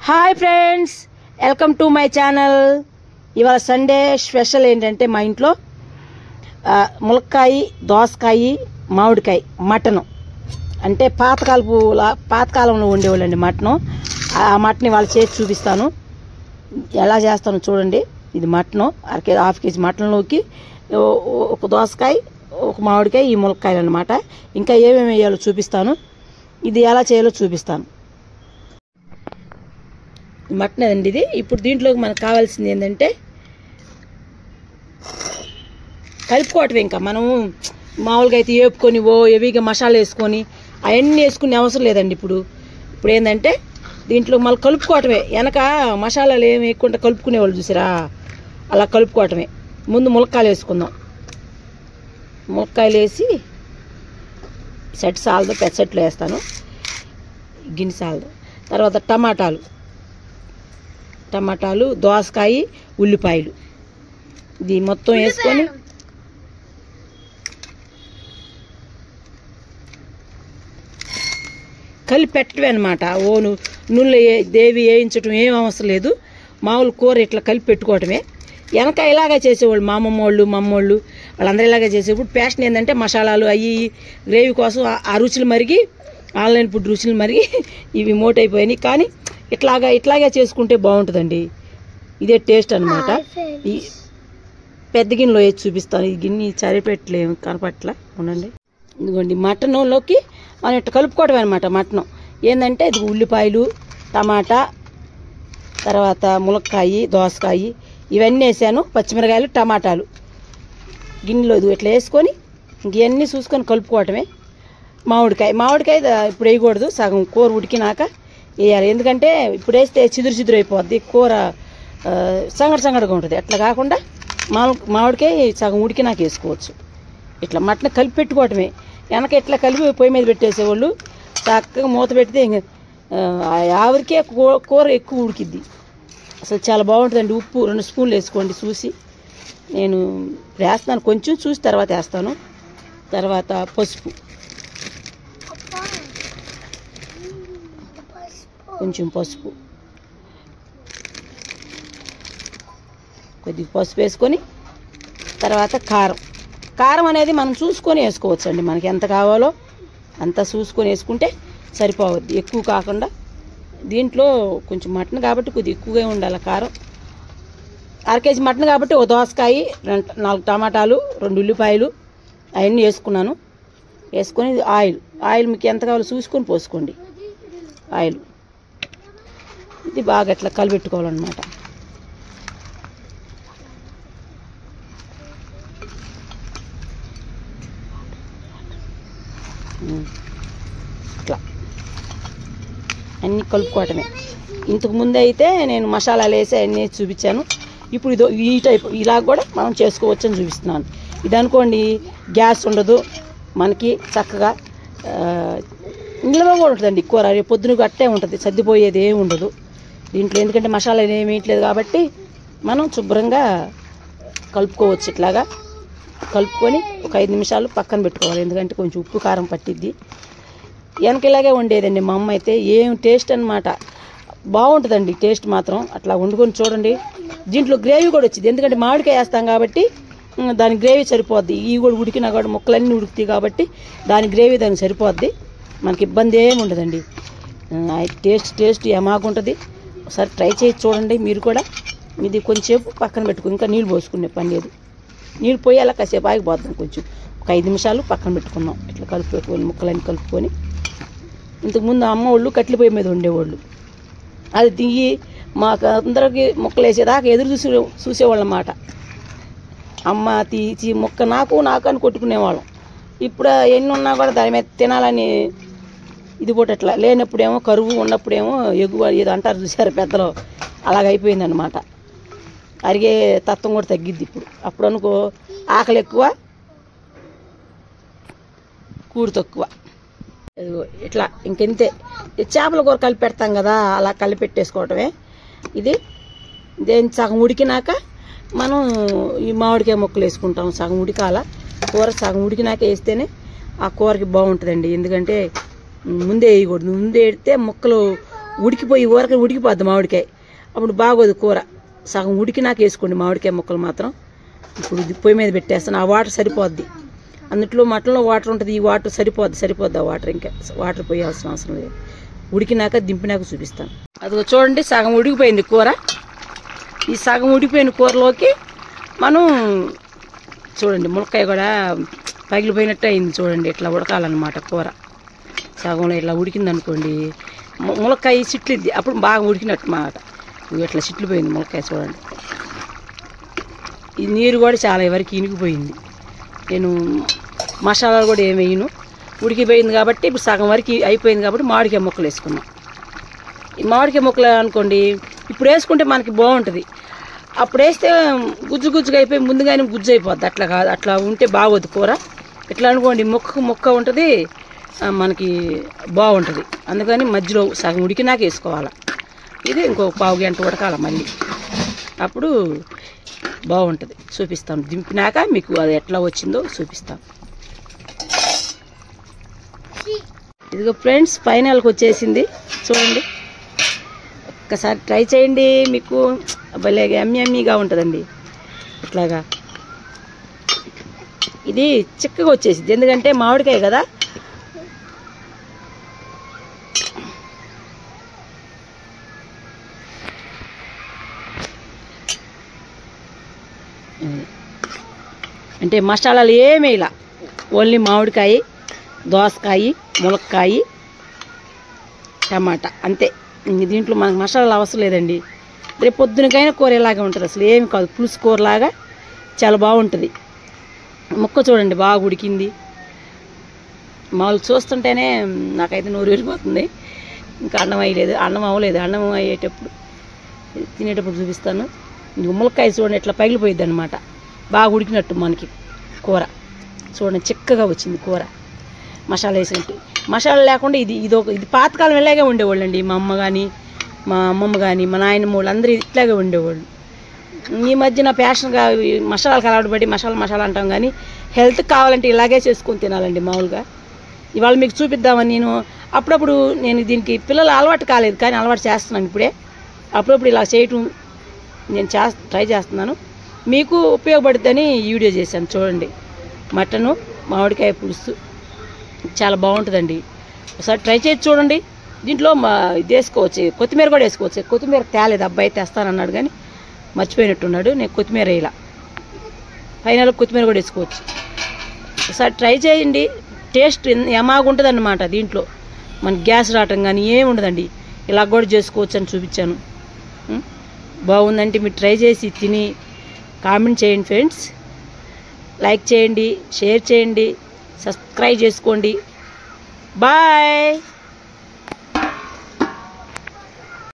Hi friends, welcome to my channel. ఇవాళ Sunday special ఏంటంటే మా ఇంట్లో ములక్కాయ, దోసకాయ, మామిడికాయ మటను. అంటే పాతకాలంలో ఉండేవాళ్ళండి మటను. ఆ మటన్ ఇవాళ చేసి చూపిస్తాను, ఎలా చేస్తాను చూడండి. ఇది మటను, హాఫ్ కేజీ మటన్లోకి ఒక దోసకాయ, ఒక మామిడికాయ, ఈ ములక్కాయలు అనమాట. ఇంకా ఏమేమి వేయాలో చూపిస్తాను, ఇది ఎలా చేయాలో చూపిస్తాను. మటన్ అండి ఇది. ఇప్పుడు దీంట్లోకి మనకు కావాల్సింది ఏంటంటే కలుపుకోవటం. ఇంకా మనము మామూలుగా అయితే వేపుకొని హెవీగా మసాలా వేసుకొని అవన్నీ వేసుకునే అవసరం లేదండి. ఇప్పుడు ఏంటంటే దీంట్లో మళ్ళీ కలుపుకోవటమే. వెనక మసాలాలు ఏమి వేయకుండా కలుపుకునేవాళ్ళు చూసారా, అలా కలుపుకోవటమే. ముందు ములక్కాయలు వేసుకుందాం. ములక్కాయలు వేసి సెట్ సాలదు, పెద్ద సెట్లు వేస్తాను, గిన్నె సాలదు. తర్వాత టమాటాలు, దోసకాయ, ఉల్లిపాయలు, ఇది మొత్తం వేసుకొని కలిపి పెట్టడమే అనమాట. నూనెలో దేవి వేయించడం ఏం అవసరం లేదు. మామూలు కూర ఇట్లా కలిపి పెట్టుకోవటమే. వెనక ఇలాగే చేసేవాళ్ళు మా అమ్మమ్మోళ్ళు వాళ్ళందరూ ఇలాగే చేసేప్పుడు. ప్యాషన్ ఏంటంటే మసాలాలు అవి గ్రేవీ కోసం ఆ రుచులు మరిగి, ఆన్లైన్ ఫుడ్ రుచులు మరిగి ఇవి మోటైపోయినాయి. కానీ ఇట్లాగే చేసుకుంటే బాగుంటుందండి. ఇదే టేస్ట్ అనమాట. ఈ పెద్ద గిన్నెలో వేసి చూపిస్తాను. ఈ గిన్నె సరిపెట్టలేము, కనపట్ల ఉండండి. ఇదిగోండి మటన్లోకి మనం ఇట్లా కలుపుకోవడం అనమాట. మటన్ ఏంటంటే ఇది ఉల్లిపాయలు, టమాటా, తర్వాత ములక్కాయ, దోసకాయ ఇవన్నీ వేసాను, పచ్చిమిరకాయలు, టమాటాలు గిన్నెలో ఇట్లా వేసుకొని ఇవన్నీ చూసుకొని కలుపుకోవటమే. మామిడికాయ ఇప్పుడు వేయకూడదు, సగం కూర ఉడికినాక వేయాలి. ఎందుకంటే ఇప్పుడు వేస్తే చిదురు అయిపోద్ది, కూర సంగడిగా ఉంటుంది. అట్లా కాకుండా మామిడికాయ సగం ఉడికినాక వేసుకోవచ్చు. ఇట్లా మటన్ కలిపి పెట్టుకోవటమే. వెనక ఇట్లా కలిపి పొయ్యి మీద పెట్టేసేవాళ్ళు. చక్కగా మూత పెడితే ఆవిరికే కూర ఎక్కువ ఉడికిద్ది. అసలు చాలా బాగుంటుందండి. ఉప్పు 2 స్పూన్లు వేసుకోండి చూసి. నేను వేస్తాను, కొంచెం చూసి తర్వాత వేస్తాను. తర్వాత కొంచెం పసుపు, కొద్దిగా పసుపు వేసుకొని, తర్వాత కారం అనేది మనం చూసుకొని వేసుకోవచ్చు అండి. మనకి ఎంత కావాలో అంత చూసుకొని వేసుకుంటే సరిపోవద్ది, ఎక్కువ కాకుండా. దీంట్లో కొంచెం మటన్ కాబట్టి కొద్దిగా ఎక్కువగా ఉండాలి కారం. 1/2 కేజీ మటన్ కాబట్టి ఒక దోసకాయ, 4 టమాటాలు, 2 ఉల్లిపాయలు అవన్నీ వేసుకున్నాను. వేసుకొని ఆయిల్ మీకు ఎంత కావాలో చూసుకొని పోసుకోండి. ఆయిల్ ఇది బాగా ఇట్లా కలిపెట్టుకోవాలన్నమాట. ఇట్లా అన్నీ కలుపుకోవటమే. ఇంతకు ముందు అయితే నేను మసాలాలు వేసి అన్నీ చూపించాను. ఇప్పుడు ఈ టైప్ ఇలా కూడా మనం చేసుకోవచ్చు అని చూపిస్తున్నాను. ఇది అనుకోండి, గ్యాస్ ఉండదు మనకి, చక్కగా నిల్వ కూడా ఉంటుందండి కూర. రేపు పొద్దున అట్టే ఉంటుంది, సర్దిపోయేది ఏమి ఉండదు దీంట్లో. ఎందుకంటే మసాలాలు ఏమి వేయట్లేదు కాబట్టి మనం శుభ్రంగా కలుపుకోవచ్చు. ఇట్లాగా కలుపుకొని ఒక 5 నిమిషాలు పక్కన పెట్టుకోవాలి. ఎందుకంటే కొంచెం ఉప్పు కారం పట్టిద్ది. వెనక ఇలాగే ఉండేదండి మా అమ్మ అయితే. ఏం టేస్ట్ అనమాట, బాగుంటుందండి టేస్ట్ మాత్రం. అట్లా వండుకొని చూడండి. దీంట్లో గ్రేవీ కూడా వచ్చింది, ఎందుకంటే మామిడికాయ వేస్తాం కాబట్టి దాని గ్రేవీ సరిపోద్ది. ఇవి కూడా ఉడికినా కూడా ముక్కలన్నీ ఉడుకుతాయి కాబట్టి దాని గ్రేవీ దానికి సరిపోద్ది. మనకి ఇబ్బంది ఏమి ఉండదండి. టేస్ట్ ఏమాగుంటుంది. ఒకసారి ట్రై చేసి చూడండి మీరు కూడా. ఇది కొంచెంసేపు పక్కన పెట్టుకుని ఇంకా నీళ్ళు పోసుకునే పని లేదు. నీళ్ళు పోయి అలా కాసేపు ఆగిపోద్దాం. కొంచెం ఒక 5 నిమిషాలు పక్కన పెట్టుకున్నాం. ఇట్లా కలుపుకొని ముక్కలన్నీ కలుపుకొని. ఇంతకుముందు అమ్మ వాళ్ళు కట్టెల పొయ్యి మీద ఉండేవాళ్ళు. అది దిగి మాకు అందరికి ముక్కలు వేసేదాకా ఎదురు చూసేవాళ్ళం అన్నమాట. అమ్మ తీసి ముక్క నాకు అని కొట్టుకునేవాళ్ళం. ఇప్పుడు ఎన్ని ఉన్నా కూడా దాని మీద తినాలని ఇది పూట అట్లా లేనప్పుడేమో కరువు, ఉన్నప్పుడేమో ఎగువ ఏదో అంటారు చూసారు పెద్దలో, అలాగైపోయిందనమాట. అరిగే తత్వం కూడా తగ్గిద్ది ఇప్పుడు. అప్పుడు అనుకో ఆకలి ఎక్కువ, కూర తక్కువ. ఇట్లా ఇంకెంతే. చేపల కూర కలిపి పెడతాం కదా, అలా కలిపి పెట్టేసుకోవటమే. దేని సగం ఉడికినాక మనం ఈ మామిడికాయ ముక్కలు వేసుకుంటాం. సగం ఉడికాల కూర, సగం ఉడికినాక వేస్తేనే ఆ కూరకి బాగుంటుందండి. ఎందుకంటే ముందే వేయకూడదు. ముందే వేస్తే ముక్కలు ఉడికిపోయి ఊరకాయ ఉడికిపోద్ది మామిడికాయ, అప్పుడు బాగోదు కూర. సగం ఉడికినాక వేసుకోండి మామిడికాయ ముక్కలు మాత్రం. ఇప్పుడు పొయ్యి మీద పెట్టేస్తాను, ఆ వాటర్ సరిపోద్ది. అందులో మటన్లో వాటర్ ఉంటుంది, ఈ వాటర్ సరిపోద్ది ఆ వాటర్, ఇంకా వాటర్ పోయాల్సిన అవసరం లేదు. ఉడికినాక దింపినాక చూపిస్తాను. అది చూడండి సగం ఉడికిపోయింది కూర. ఈ సగం ఉడికిపోయిన కూరలోకి మనం చూడండి ములక్కాయ కూడా పగిలిపోయినట్టు అయింది చూడండి. ఇట్లా ఉడకాలన్నమాట కూర. సగంలో ఇట్లా ఉడికింది అనుకోండి, ములక్కాయ చిట్లిద్ది, అప్పుడు బాగా ఉడికినట్టు మాట. ఇట్లా చిట్లిపోయింది ములక్కాయ చూడండి. ఈ నీరు కూడా చాలా వరకు ఇనిగిపోయింది. నేను మసాలాలు కూడా ఏమి వేయను, ఉడికిపోయింది కాబట్టి. ఇప్పుడు సగం వరకు అయిపోయింది కాబట్టి మామిడికాయ ముక్కలు వేసుకున్నాం. ఈ మామిడికాయ ముక్కలు అనుకోండి ఇప్పుడు వేసుకుంటే మనకి బాగుంటుంది. అప్పుడు వేస్తే గుజ్జుగా అయిపోయి ముందుగానే గుజ్జు అయిపోద్ది. అట్లా కాదు, అట్లా ఉంటే బాగోదు కూర. ఇట్లా అనుకోండి ముక్క ఉంటుంది, మనకి బాగుంటుంది. అందుకని మధ్యలో సగం ఉడికినాక వేసుకోవాలి. ఇది ఇంకో పావు గంట ఉడకాలి మళ్ళీ, అప్పుడు బాగుంటుంది. చూపిస్తాను దింపినాక మీకు అది ఎట్లా వచ్చిందో చూపిస్తాను. ఇదిగో ఫ్రెండ్స్ ఫైనల్కి వచ్చేసింది చూడండి. ఒక్కసారి ట్రై చేయండి, మీకు భలే ఎమ్మీగా ఉంటుందండి. ఇట్లాగా ఇది చిక్కగా వచ్చేసింది, ఎందుకంటే మామిడికాయ కదా. అంటే మసాలాలు ఏమీ ఇలా, ఓన్లీ మామిడికాయ, దోసకాయ, ములక్కాయ, టమాటా అంతే. దీంట్లో మనకు మసాలాలు అవసరం లేదండి. రేపు పొద్దునకైనా కూర ఇలాగే ఉంటుంది, అసలు ఏమి కాదు. పులుసు కూరలాగా చాలా బాగుంటుంది. ముక్క చూడండి బాగా ఉడికింది. మామూలు చూస్తుంటేనే నాకైతే నోరు ఊరిపోతుంది. ఇంకా అన్నం అవ్వలేదు. అన్నం అయ్యేటప్పుడు తినేటప్పుడు చూపిస్తాను. ఇంక ములక్కాయ చూడండి ఎట్లా పగిలిపోయిద్ది అనమాట, బాగా ఉడికినట్టు మనకి కూర. చూడండి చిక్కగా వచ్చింది కూర, మసాలా వేసినట్టు. మసాలా లేకుండా ఇది పాతకాలం ఇలాగే ఉండేవాళ్ళు అండి. మా అమ్మ కానీ, మా అమ్మమ్మ కానీ, మా నాయనమ్మ వాళ్ళు అందరూ ఇట్లాగే ఉండేవాళ్ళు. ఈ మధ్యన ఫ్యాషన్గా మసాలాలకు అలవాటు పడి మసాలా అంటాం, కానీ హెల్త్ కావాలంటే ఇలాగే చేసుకొని తినాలండి మామూలుగా. ఇవాళ మీకు చూపిద్దామని నేను అప్పుడప్పుడు, నేను దీనికి పిల్లలు అలవాటు కాలేదు కానీ అలవాటు చేస్తున్నాను ఇప్పుడే. అప్పుడప్పుడు ఇలా చేయటం నేను ట్రై చేస్తున్నాను, మీకు ఉపయోగపడుతుందని ఈ వీడియో చేశాను. చూడండి మటను మామిడికాయ పులుసు చాలా బాగుంటుందండి. ఒకసారి ట్రై చేసి చూడండి. దీంట్లో ఇది వేసుకోవచ్చు, కొత్తిమీర కూడా వేసుకోవచ్చు. కొత్తిమీర తేలేదు, అబ్బాయి తెస్తానన్నాడు కానీ మర్చిపోయినట్టున్నాడు. నేను కొత్తిమీర వేయాల, ఫైనల్ కొత్తిమీర కూడా వేసుకోవచ్చు. ఒకసారి ట్రై చేయండి, టేస్ట్ ఎమాగుంటుంది అన్నమాట. దీంట్లో మన గ్యాస్ రావటం కానీ ఏమి ఉండదండి. ఇలా కూడా చేసుకోవచ్చు అని చూపించాను. బాగుందంటే మీరు ట్రై చేసి తిని కామెంట్ చేయండి ఫ్రెండ్స్. లైక్ చేయండి, షేర్ చేయండి, సబ్స్క్రైబ్ చేసుకోండి. బాయ్.